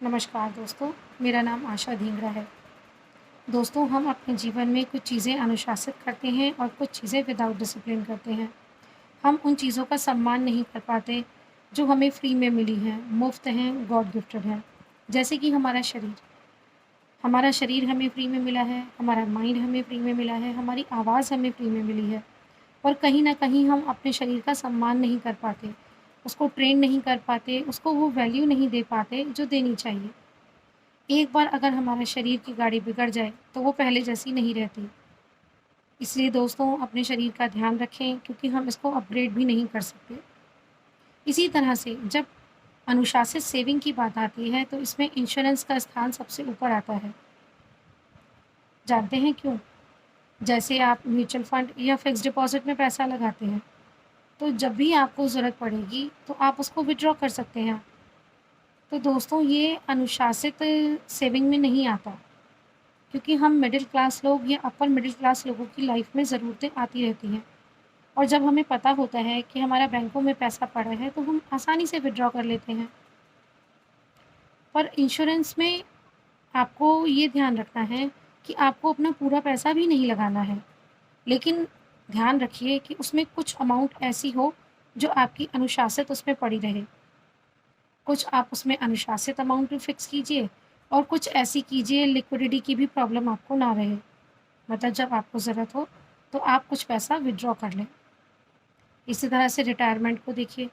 नमस्कार दोस्तों, मेरा नाम आशा ढींगरा है। दोस्तों, हम अपने जीवन में कुछ चीज़ें अनुशासित करते हैं और कुछ चीज़ें विदाउट डिसिप्लिन करते हैं। हम उन चीज़ों का सम्मान नहीं कर पाते, जो हमें फ्री में मिली हैं, मुफ़्त हैं, गॉड गिफ्टेड हैं। जैसे कि हमारा शरीर हमें फ्री में मिला है, हमारा माइंड हमें फ्री में मिला है, हमारी आवाज़ हमें फ्री में मिली है। और कहीं न कहीं हम अपने शरीर का सम्मान नहीं कर पाते, उसको ट्रेन नहीं कर पाते, उसको वो वैल्यू नहीं दे पाते, जो देनी चाहिए। एक बार अगर हमारे शरीर की गाड़ी बिगड़ जाए, तो वो पहले जैसी नहीं रहती। इसलिए दोस्तों अपने शरीर का ध्यान रखें क्योंकि हम इसको अपग्रेड भी नहीं कर सकते। इसी तरह से जब अनुशासित सेविंग की बात आती है, तो इसमें इंश्योरेंस का स्थान सबसे ऊपर आता है। जानते हैं क्यों? जैसे आप म्यूचुअल फंड या फिक्स्ड डिपॉज़िट में पैसा लगाते हैं, तो जब भी आपको ज़रूरत पड़ेगी, तो आप उसको विथड्रॉ कर सकते हैं। तो दोस्तों ये अनुशासित सेविंग में नहीं आता। क्योंकि हम मिडिल क्लास लोग या अपर मिडिल क्लास लोगों की लाइफ में ज़रूरतें आती रहती हैं और जब हमें पता होता है कि हमारा बैंकों में पैसा पड़ा है तो हम आसानी से विड्रॉ कर लेते हैं। पर इंश्योरेंस में आपको ये ध्यान रखना है कि आपको अपना पूरा पैसा भी नहीं लगाना है। लेकिन ध्यान रखिए कि उसमें कुछ अमाउंट ऐसी हो जो आपकी अनुशासित उसमें पड़ी रहे। कुछ आप उसमें अनुशासित अमाउंट भी फिक्स कीजिए और कुछ ऐसी कीजिए लिक्विडिटी की भी प्रॉब्लम आपको ना रहे। मतलब जब आपको ज़रूरत हो, तो आप कुछ पैसा विथड्रॉ कर लें। इसी तरह से रिटायरमेंट को देखिए,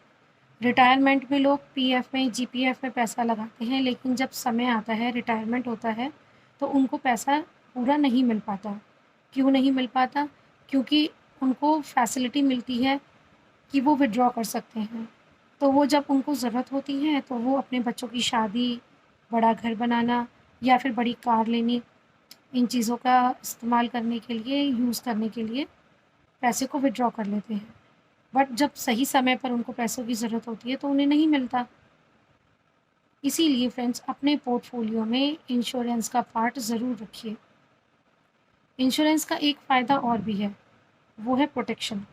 रिटायरमेंट में लोग पीएफ में, जीपीएफ में पैसा लगाते हैं, लेकिन जब समय आता है, रिटायरमेंट होता है, तो उनको पैसा पूरा नहीं मिल पाता। क्यों नहीं मिल पाता? क्योंकि उनको फैसिलिटी मिलती है कि वो विथड्रॉ कर सकते हैं। तो वो जब उनको ज़रूरत होती है, तो वो अपने बच्चों की शादी, बड़ा घर बनाना या फिर बड़ी कार लेनी इन चीज़ों का इस्तेमाल करने के लिए, यूज़ करने के लिए पैसे को विथड्रॉ कर लेते हैं। बट जब सही समय पर उनको पैसों की ज़रूरत होती है तो उन्हें नहीं मिलता। इसीलिए फ्रेंड्स अपने पोर्टफोलियो में इंश्योरेंस का पार्ट ज़रूर रखिए। इंश्योरेंस का एक फ़ायदा और भी है, वो है प्रोटेक्शन।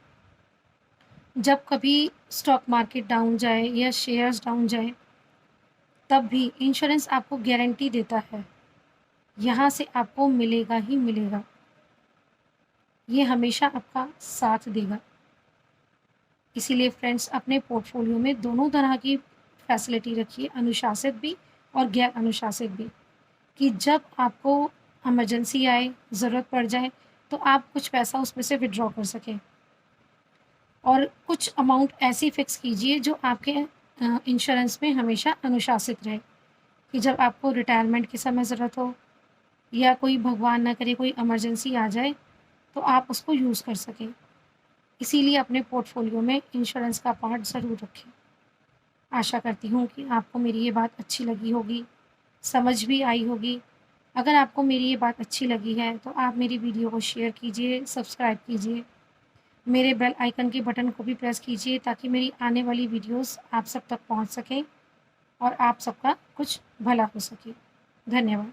जब कभी स्टॉक मार्केट डाउन जाए या शेयर्स डाउन जाए, तब भी इंश्योरेंस आपको गारंटी देता है, यहाँ से आपको मिलेगा ही मिलेगा। ये हमेशा आपका साथ देगा। इसीलिए फ्रेंड्स अपने पोर्टफोलियो में दोनों तरह की फैसिलिटी रखिए, अनुशासित भी और गैर अनुशासित भी, कि जब आपको इमरजेंसी आए, ज़रूरत पड़ जाए, तो आप कुछ पैसा उसमें से विथड्रॉ कर सकें। और कुछ अमाउंट ऐसी फ़िक्स कीजिए जो आपके इंश्योरेंस में हमेशा अनुशासित रहे, कि जब आपको रिटायरमेंट के समय ज़रूरत हो या कोई भगवान ना करे कोई इमरजेंसी आ जाए, तो आप उसको यूज़ कर सकें। इसीलिए अपने पोर्टफोलियो में इंश्योरेंस का पार्ट ज़रूर रखें। आशा करती हूँ कि आपको मेरी ये बात अच्छी लगी होगी, समझ भी आई होगी। अगर आपको मेरी ये बात अच्छी लगी है, तो आप मेरी वीडियो को शेयर कीजिए, सब्सक्राइब कीजिए। मेरे बेल आइकन के बटन को भी प्रेस कीजिए ताकि मेरी आने वाली वीडियोज़ आप सब तक पहुँच सकें और आप सबका कुछ भला हो सके। धन्यवाद।